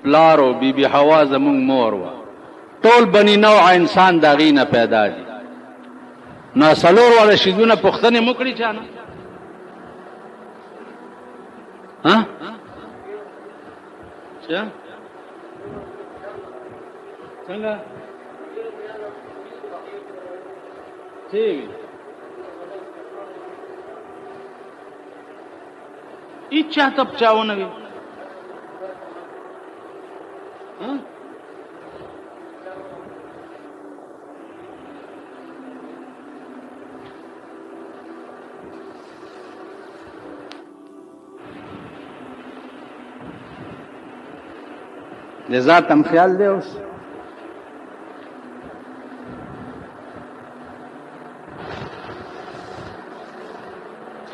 پلار او بی بی حوا زمونږ مور وه ټول بني نوع انسان د هغې نه پیدا دي نو څلور واړه شیدونه پوښتنې مو کړي چا نه څنګه ٹھیک اچھا تب چاونه وي لذات هم خیال دی اوس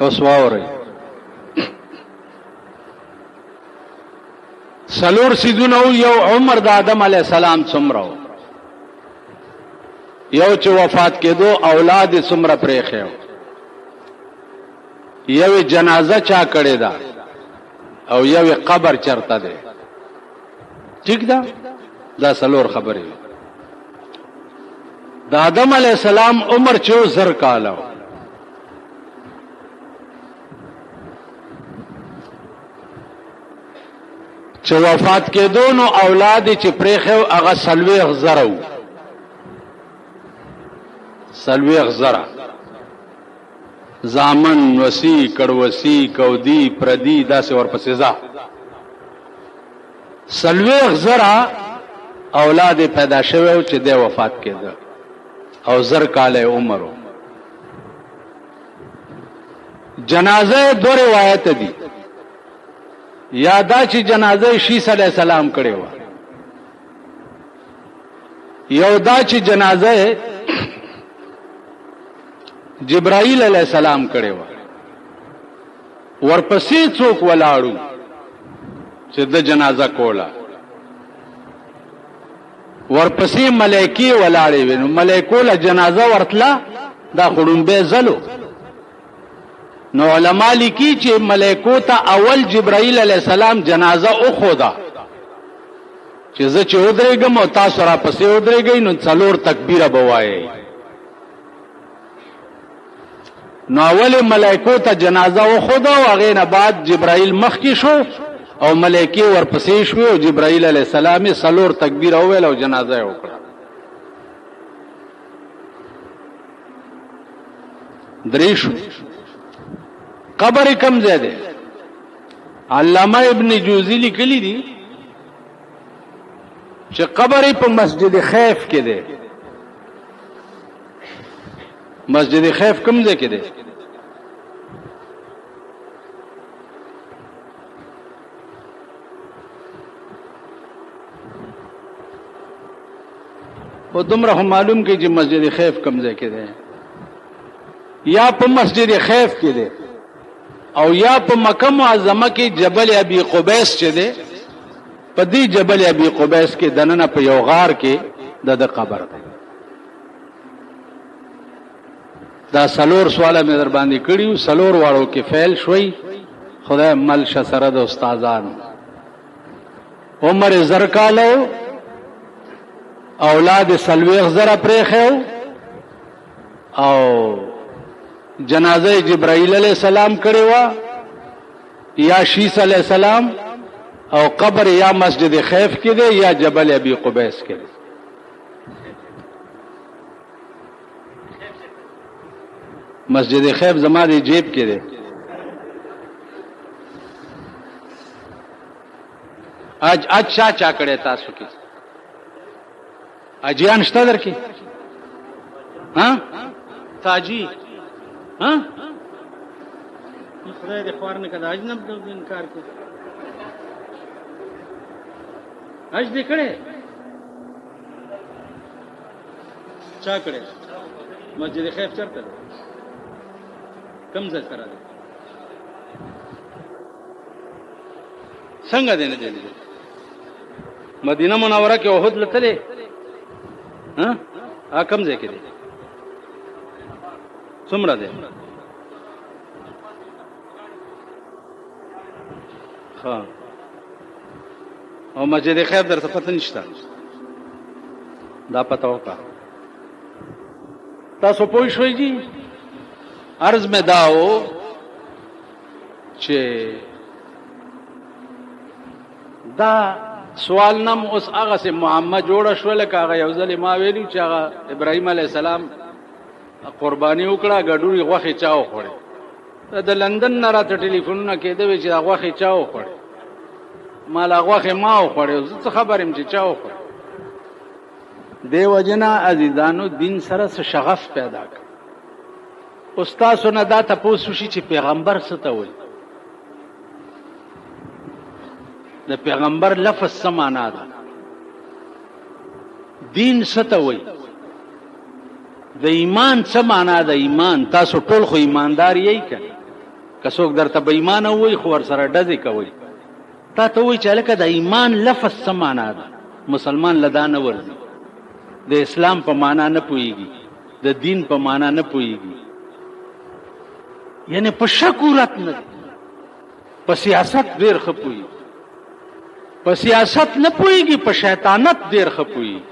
اوس واورئ سلور سیدونه یو عمر د آدم علیه السلام څومره و یو چې وفات کېدو اولاد یې څومره پرېښی و یو جنازه چا کړې ده او یو قبر چرته دی ٹھیک ده دا سلور خبرې د آدم علیه السلام عمر چې 1000 کاله و چې وفات کېدو نو اولاد چې پرېښی هغه 40,000 و 40,000 زامن وسی کړوسی کودی پردی داسې ورپسې ځه 40,000 اولاد پیدا شوی چې دی وفات کېده او 1000 کاله عمر و جنازه دو روایت دي یا دا چې جنازه شیس علیہ السلام کړي و یو دا چې جنازه جبرائیل علیہ السلام کړي و ورپسې څوک ولاړو چې د جنازه کوله ورپسې ملائکی ولاړې وي نو ملائکو له جنازه ورتله دا خړومبه زلو نو علما لیکي چې ملائکو ته اول جبرائیل علیہ السلام جنازه اخودا چې زه چې ودرېږم او تاسو را پسې ودرېږئ نو 4 تکبیره به وایئ. نو اول ملائکو ته جنازه اخودا او هغې نه بعد جبرائیل مخکې شو او ملائکې ورپسې شوې او جبرائیل علیہ السلام 4 تکبیره وویل او جنازه یې وکړه. دریشو قبر کم ځای دی؟ علامه ابن جوزی لیکلی دي چې قبر په مسجد خیف کې دی. مسجد خیف کم ځای کې دی؟ او دومره هم معلوم کې چې مسجد خیف کم ځای کې دی، یا په مسجد خیف کې دی او یا په مکه معظمه کې جبل ابي قبیس چې دی، په دې جبل ابي قبیس کې دننه په یو غار کې د قبر دی. دا 4 سواله مې در باندې کړیو، 4 واړو کې فیل شوي. خدای مل شه سره د استادانو. عمر زرکالو اولاد 40 زره پرېخو او جنازه جبرائیل علیہ السلام کړي وا یا شیس علیہ السلام او قبر یا مسجد خیف کې دی یا جبل ابي قبیس کې دی. مسجد خیف زما دی جیب کې دی. اج چا کړي تاسو کې اجیان شته در کې؟ ها تاجی ها خدای دې خوار نه کړه اجنب د انکار کو اج دې کړه چا کړه؟ مسجد خیف چرته کم ځای سره ده؟ څنګه دې نه دی؟ مدینه منوره کې احد لته ها کم ځای کې دی؟ څومره دی؟ ها او مسجد خیف درته پته نشته؟ دا پته وکړه. تاسو پوه شئ جی؟ عرض مې دا و چې دا سوال نم اوس هغه سه محمد جوړ شو لکه هغه یو ځل ما ویلو چې هغه ابراهیم علیه السلام قرباني وکړه، ګډوري غوښه چا وخوړه. د لندن نه راته ټلیفونونه کېده چې غوښه چا وخوړه. ما لا غوښه ما وخوړه، زه څه خبرم چې چا وخوړه. دیو جنا عزیزانو دین سره شغف پیدا کړ. استاد نه دا تاسو شي چې پیغمبر څه ته وایي. د پیغمبر لفظ څه معنا ده؟ دین څه ته وایي؟ د ایمان څه معنا ده؟ ایمان تاسو ټول خو ایماندار یې کړه. که څوک درته بې ایمانه وایي خو ورسره ډزې کوي. تا ته وایي چې هلکه د ایمان لفظ څه معنا ده؟ مسلمان له دا نه ورځي. د اسلام په معنا نه پوهېږي، د دین په معنا نه پوهېږي، یعنی په شکورت نه، په سیاست ډېر ښه پوهېږي، په سیاست نه پوهېږي، په شیطانت ډېر ښه پوهېږي.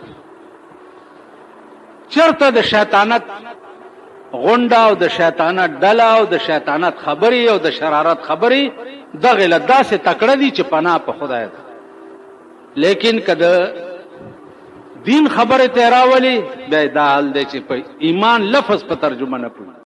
چرته د شیطانت غونډه او د شیطانت ډله او د شیطانت خبرې او د شرارت خبرې دغه له داسې تکړه دي چې پناه په خدای ده. لیکن کده دین خبره ته راولي بیا دا حال دی چې په ایمان لفظ په ترجمه نه پوهېږي.